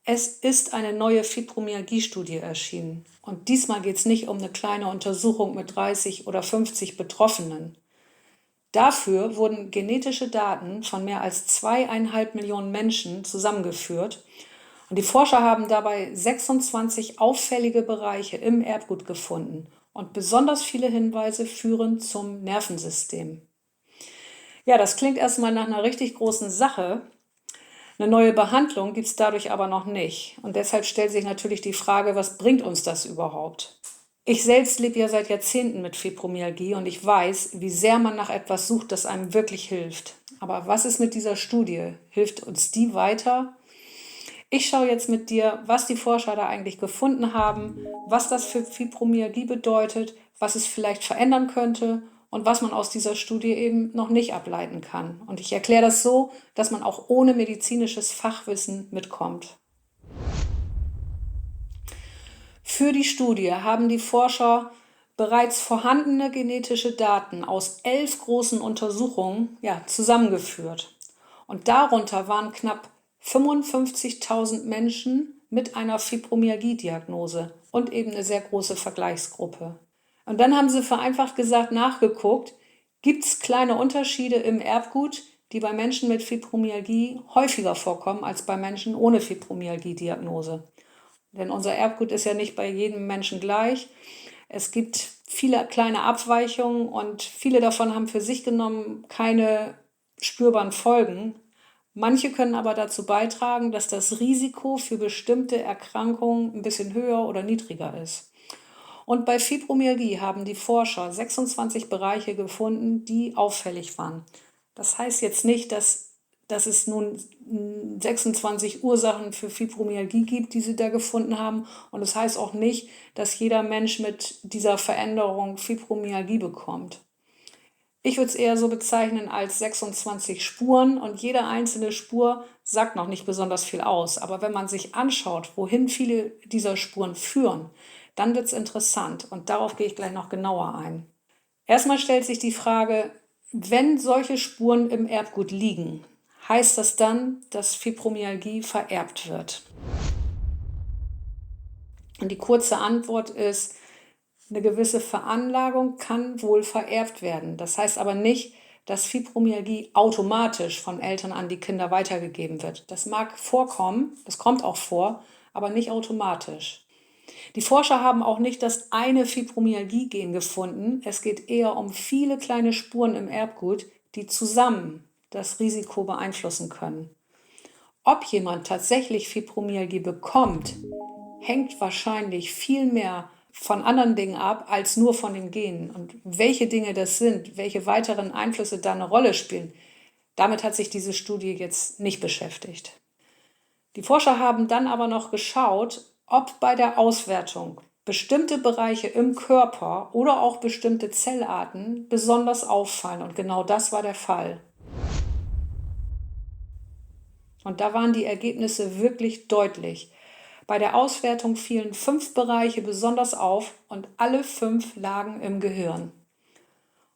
Es ist eine neue Fibromyalgie-Studie erschienen. Und diesmal geht es nicht um eine kleine Untersuchung mit 30 oder 50 Betroffenen. Dafür wurden genetische Daten von mehr als 2,5 Millionen Menschen zusammengeführt. Und die Forscher haben dabei 26 auffällige Bereiche im Erbgut gefunden. Und besonders viele Hinweise führen zum Nervensystem. Ja, das klingt erstmal nach einer richtig großen Sache. Eine neue Behandlung gibt es dadurch aber noch nicht. Und deshalb stellt sich natürlich die Frage, was bringt uns das überhaupt? Ich selbst lebe ja seit Jahrzehnten mit Fibromyalgie und ich weiß, wie sehr man nach etwas sucht, das einem wirklich hilft. Aber was ist mit dieser Studie? Hilft uns die weiter? Ich schaue jetzt mit dir, was die Forscher da eigentlich gefunden haben, was das für Fibromyalgie bedeutet, was es vielleicht verändern könnte und was man aus dieser Studie eben noch nicht ableiten kann. Und ich erkläre das so, dass man auch ohne medizinisches Fachwissen mitkommt. Für die Studie haben die Forscher bereits vorhandene genetische Daten aus 11 großen Untersuchungen zusammengeführt. Und darunter waren knapp 55.000 Menschen mit einer Fibromyalgie-Diagnose und eben eine sehr große Vergleichsgruppe. Und dann haben sie vereinfacht gesagt nachgeguckt, gibt es kleine Unterschiede im Erbgut, die bei Menschen mit Fibromyalgie häufiger vorkommen als bei Menschen ohne Fibromyalgie-Diagnose. Denn unser Erbgut ist ja nicht bei jedem Menschen gleich. Es gibt viele kleine Abweichungen und viele davon haben für sich genommen keine spürbaren Folgen. Manche können aber dazu beitragen, dass das Risiko für bestimmte Erkrankungen ein bisschen höher oder niedriger ist. Und bei Fibromyalgie haben die Forscher 26 Bereiche gefunden, die auffällig waren. Das heißt jetzt nicht, dass es nun 26 Ursachen für Fibromyalgie gibt, die sie da gefunden haben. Und das heißt auch nicht, dass jeder Mensch mit dieser Veränderung Fibromyalgie bekommt. Ich würde es eher so bezeichnen als 26 Spuren und jede einzelne Spur sagt noch nicht besonders viel aus. Aber wenn man sich anschaut, wohin viele dieser Spuren führen, dann wird es interessant und darauf gehe ich gleich noch genauer ein. Erstmal stellt sich die Frage, wenn solche Spuren im Erbgut liegen, heißt das dann, dass Fibromyalgie vererbt wird? Und die kurze Antwort ist, eine gewisse Veranlagung kann wohl vererbt werden. Das heißt aber nicht, dass Fibromyalgie automatisch von Eltern an die Kinder weitergegeben wird. Das mag vorkommen, das kommt auch vor, aber nicht automatisch. Die Forscher haben auch nicht das eine Fibromyalgie-Gen gefunden. Es geht eher um viele kleine Spuren im Erbgut, die zusammen das Risiko beeinflussen können. Ob jemand tatsächlich Fibromyalgie bekommt, hängt wahrscheinlich viel mehr von anderen Dingen ab, als nur von den Genen. Und welche Dinge das sind, welche weiteren Einflüsse da eine Rolle spielen, damit hat sich diese Studie jetzt nicht beschäftigt. Die Forscher haben dann aber noch geschaut, ob bei der Auswertung bestimmte Bereiche im Körper oder auch bestimmte Zellarten besonders auffallen. Und genau das war der Fall. Und da waren die Ergebnisse wirklich deutlich. Bei der Auswertung fielen 5 Bereiche besonders auf und alle 5 lagen im Gehirn.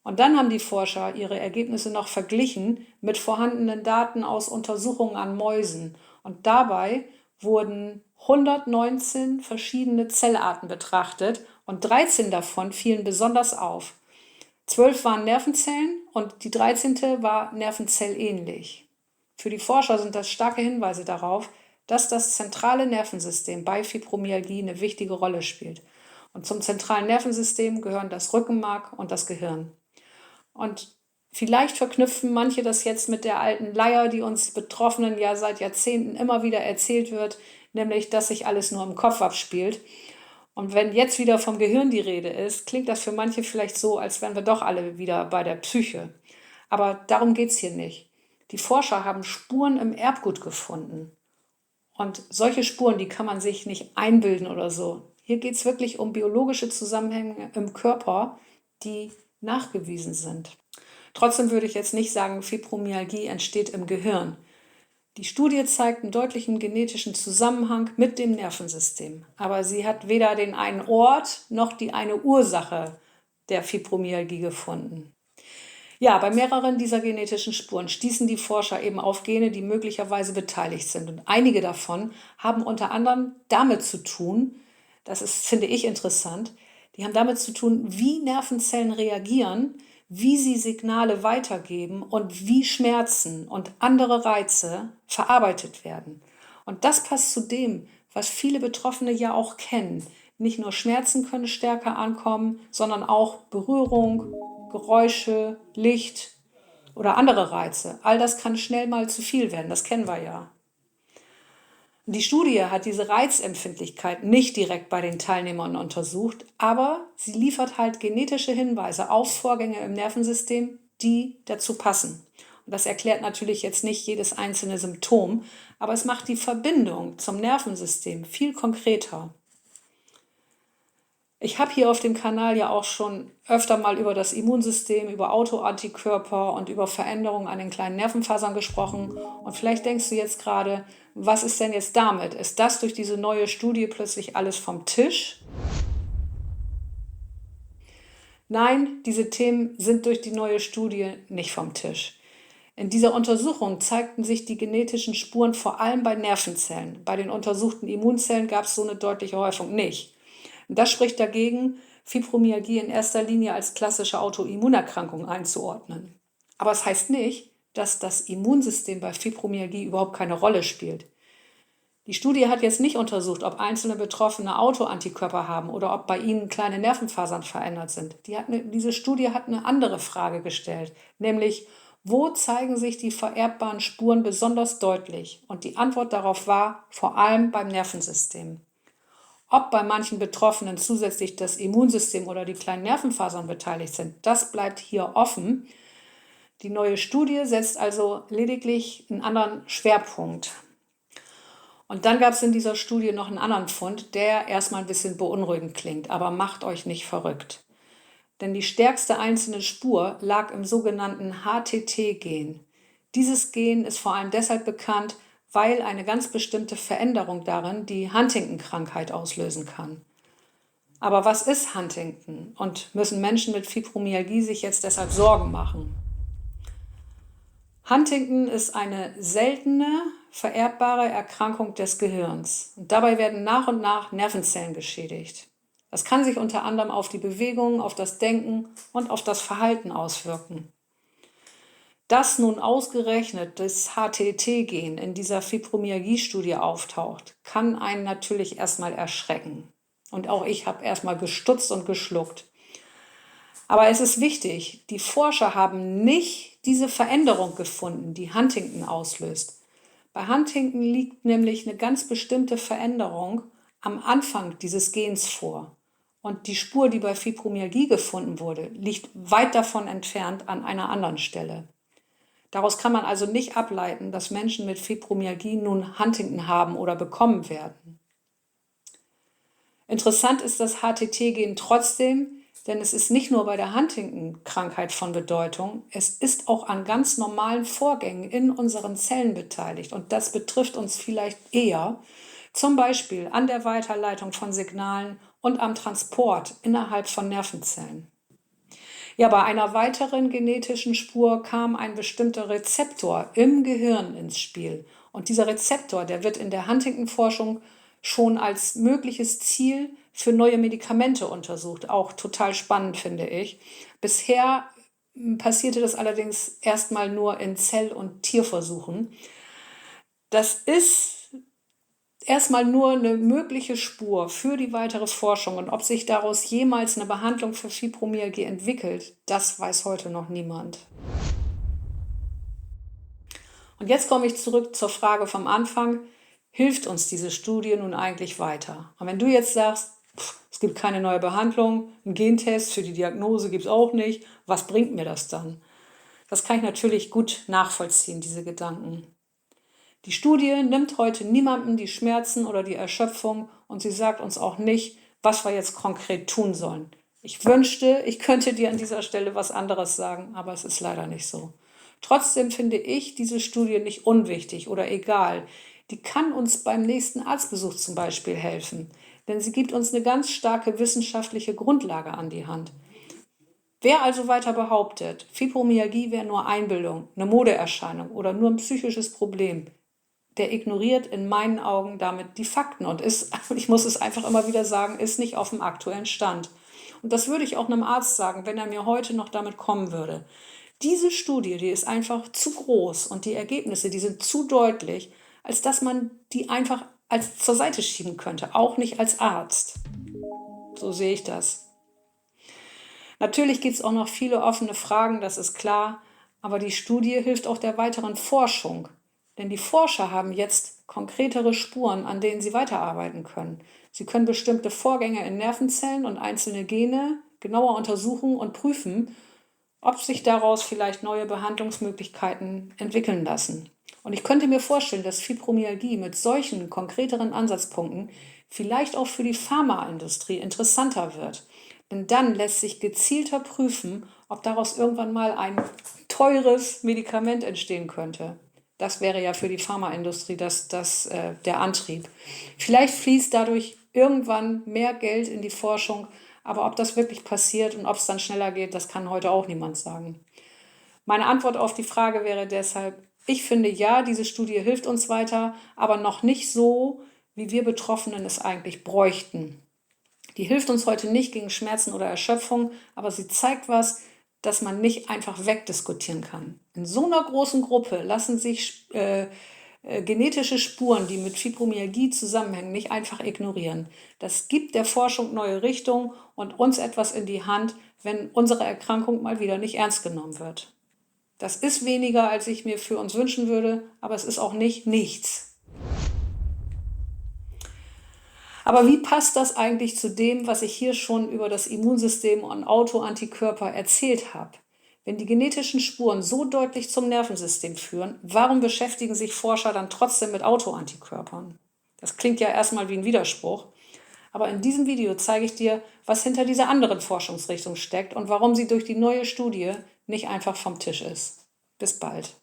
Und dann haben die Forscher ihre Ergebnisse noch verglichen mit vorhandenen Daten aus Untersuchungen an Mäusen. Und dabei wurden 119 verschiedene Zellarten betrachtet und 13 davon fielen besonders auf. 12 waren Nervenzellen und die 13. war nervenzellähnlich. Für die Forscher sind das starke Hinweise darauf, dass das zentrale Nervensystem bei Fibromyalgie eine wichtige Rolle spielt. Und zum zentralen Nervensystem gehören das Rückenmark und das Gehirn. Und vielleicht verknüpfen manche das jetzt mit der alten Leier, die uns Betroffenen ja seit Jahrzehnten immer wieder erzählt wird, nämlich, dass sich alles nur im Kopf abspielt. Und wenn jetzt wieder vom Gehirn die Rede ist, klingt das für manche vielleicht so, als wären wir doch alle wieder bei der Psyche. Aber darum geht es hier nicht. Die Forscher haben Spuren im Erbgut gefunden. Und solche Spuren, die kann man sich nicht einbilden oder so. Hier geht es wirklich um biologische Zusammenhänge im Körper, die nachgewiesen sind. Trotzdem würde ich jetzt nicht sagen, Fibromyalgie entsteht im Gehirn. Die Studie zeigt einen deutlichen genetischen Zusammenhang mit dem Nervensystem. Aber sie hat weder den einen Ort noch die eine Ursache der Fibromyalgie gefunden. Ja, bei mehreren dieser genetischen Spuren stießen die Forscher eben auf Gene, die möglicherweise beteiligt sind. Und einige davon haben unter anderem damit zu tun, das ist, finde ich, interessant, die haben damit zu tun, wie Nervenzellen reagieren, wie sie Signale weitergeben und wie Schmerzen und andere Reize verarbeitet werden. Und das passt zu dem, was viele Betroffene ja auch kennen. Nicht nur Schmerzen können stärker ankommen, sondern auch Berührung, Geräusche, Licht oder andere Reize. All das kann schnell mal zu viel werden, das kennen wir ja. Die Studie hat diese Reizempfindlichkeit nicht direkt bei den Teilnehmern untersucht, aber sie liefert halt genetische Hinweise auf Vorgänge im Nervensystem, die dazu passen. Und das erklärt natürlich jetzt nicht jedes einzelne Symptom, aber es macht die Verbindung zum Nervensystem viel konkreter. Ich habe hier auf dem Kanal ja auch schon öfter mal über das Immunsystem, über Autoantikörper und über Veränderungen an den kleinen Nervenfasern gesprochen. Und vielleicht denkst du jetzt gerade, was ist denn jetzt damit? Ist das durch diese neue Studie plötzlich alles vom Tisch? Nein, diese Themen sind durch die neue Studie nicht vom Tisch. In dieser Untersuchung zeigten sich die genetischen Spuren vor allem bei Nervenzellen. Bei den untersuchten Immunzellen gab es so eine deutliche Häufung nicht. Das spricht dagegen, Fibromyalgie in erster Linie als klassische Autoimmunerkrankung einzuordnen. Aber es heißt nicht, dass das Immunsystem bei Fibromyalgie überhaupt keine Rolle spielt. Die Studie hat jetzt nicht untersucht, ob einzelne Betroffene Autoantikörper haben oder ob bei ihnen kleine Nervenfasern verändert sind. Diese Studie hat eine andere Frage gestellt, nämlich, wo zeigen sich die vererbbaren Spuren besonders deutlich? Und die Antwort darauf war, vor allem beim Nervensystem. Ob bei manchen Betroffenen zusätzlich das Immunsystem oder die kleinen Nervenfasern beteiligt sind, das bleibt hier offen. Die neue Studie setzt also lediglich einen anderen Schwerpunkt. Und dann gab es in dieser Studie noch einen anderen Fund, der erstmal ein bisschen beunruhigend klingt, aber macht euch nicht verrückt. Denn die stärkste einzelne Spur lag im sogenannten HTT-Gen. Dieses Gen ist vor allem deshalb bekannt, weil eine ganz bestimmte Veränderung darin die Huntington-Krankheit auslösen kann. Aber was ist Huntington und müssen Menschen mit Fibromyalgie sich jetzt deshalb Sorgen machen? Huntington ist eine seltene, vererbbare Erkrankung des Gehirns. Und dabei werden nach und nach Nervenzellen geschädigt. Das kann sich unter anderem auf die Bewegung, auf das Denken und auf das Verhalten auswirken. Dass nun ausgerechnet das HTT-Gen in dieser Fibromyalgie-Studie auftaucht, kann einen natürlich erstmal erschrecken. Und auch ich habe erstmal gestutzt und geschluckt. Aber es ist wichtig, die Forscher haben nicht diese Veränderung gefunden, die Huntington auslöst. Bei Huntington liegt nämlich eine ganz bestimmte Veränderung am Anfang dieses Gens vor. Und die Spur, die bei Fibromyalgie gefunden wurde, liegt weit davon entfernt an einer anderen Stelle. Daraus kann man also nicht ableiten, dass Menschen mit Fibromyalgie nun Huntington haben oder bekommen werden. Interessant ist das HTT-Gen trotzdem, denn es ist nicht nur bei der Huntington-Krankheit von Bedeutung, es ist auch an ganz normalen Vorgängen in unseren Zellen beteiligt. Und das betrifft uns vielleicht eher, zum Beispiel an der Weiterleitung von Signalen und am Transport innerhalb von Nervenzellen. Ja, bei einer weiteren genetischen Spur kam ein bestimmter Rezeptor im Gehirn ins Spiel. Und dieser Rezeptor, der wird in der Huntington-Forschung schon als mögliches Ziel für neue Medikamente untersucht. Auch total spannend, finde ich. Bisher passierte das allerdings erstmal nur in Zell- und Tierversuchen. Das ist erstmal nur eine mögliche Spur für die weitere Forschung und ob sich daraus jemals eine Behandlung für Fibromyalgie entwickelt, das weiß heute noch niemand. Und jetzt komme ich zurück zur Frage vom Anfang, hilft uns diese Studie nun eigentlich weiter? Und wenn du jetzt sagst, es gibt keine neue Behandlung, einen Gentest für die Diagnose gibt es auch nicht, was bringt mir das dann? Das kann ich natürlich gut nachvollziehen, diese Gedanken. Die Studie nimmt heute niemandem die Schmerzen oder die Erschöpfung und sie sagt uns auch nicht, was wir jetzt konkret tun sollen. Ich wünschte, ich könnte dir an dieser Stelle was anderes sagen, aber es ist leider nicht so. Trotzdem finde ich diese Studie nicht unwichtig oder egal. Die kann uns beim nächsten Arztbesuch zum Beispiel helfen, denn sie gibt uns eine ganz starke wissenschaftliche Grundlage an die Hand. Wer also weiter behauptet, Fibromyalgie wäre nur Einbildung, eine Modeerscheinung oder nur ein psychisches Problem, der ignoriert in meinen Augen damit die Fakten und ist, ich muss es einfach immer wieder sagen, ist nicht auf dem aktuellen Stand. Und das würde ich auch einem Arzt sagen, wenn er mir heute noch damit kommen würde. Diese Studie, die ist einfach zu groß und die Ergebnisse, die sind zu deutlich, als dass man die einfach als zur Seite schieben könnte, auch nicht als Arzt. So sehe ich das. Natürlich gibt es auch noch viele offene Fragen, das ist klar, aber die Studie hilft auch der weiteren Forschung. Denn die Forscher haben jetzt konkretere Spuren, an denen sie weiterarbeiten können. Sie können bestimmte Vorgänge in Nervenzellen und einzelne Gene genauer untersuchen und prüfen, ob sich daraus vielleicht neue Behandlungsmöglichkeiten entwickeln lassen. Und ich könnte mir vorstellen, dass Fibromyalgie mit solchen konkreteren Ansatzpunkten vielleicht auch für die Pharmaindustrie interessanter wird. Denn dann lässt sich gezielter prüfen, ob daraus irgendwann mal ein teures Medikament entstehen könnte. Das wäre ja für die Pharmaindustrie der Antrieb. Vielleicht fließt dadurch irgendwann mehr Geld in die Forschung, aber ob das wirklich passiert und ob es dann schneller geht, das kann heute auch niemand sagen. Meine Antwort auf die Frage wäre deshalb, ich finde ja, diese Studie hilft uns weiter, aber noch nicht so, wie wir Betroffenen es eigentlich bräuchten. Die hilft uns heute nicht gegen Schmerzen oder Erschöpfung, aber sie zeigt was, das man nicht einfach wegdiskutieren kann. In so einer großen Gruppe lassen sich genetische Spuren, die mit Fibromyalgie zusammenhängen, nicht einfach ignorieren. Das gibt der Forschung neue Richtung und uns etwas in die Hand, wenn unsere Erkrankung mal wieder nicht ernst genommen wird. Das ist weniger, als ich mir für uns wünschen würde, aber es ist auch nicht nichts. Aber wie passt das eigentlich zu dem, was ich hier schon über das Immunsystem und Autoantikörper erzählt habe? Wenn die genetischen Spuren so deutlich zum Nervensystem führen, warum beschäftigen sich Forscher dann trotzdem mit Autoantikörpern? Das klingt ja erstmal wie ein Widerspruch. Aber in diesem Video zeige ich dir, was hinter dieser anderen Forschungsrichtung steckt und warum sie durch die neue Studie nicht einfach vom Tisch ist. Bis bald.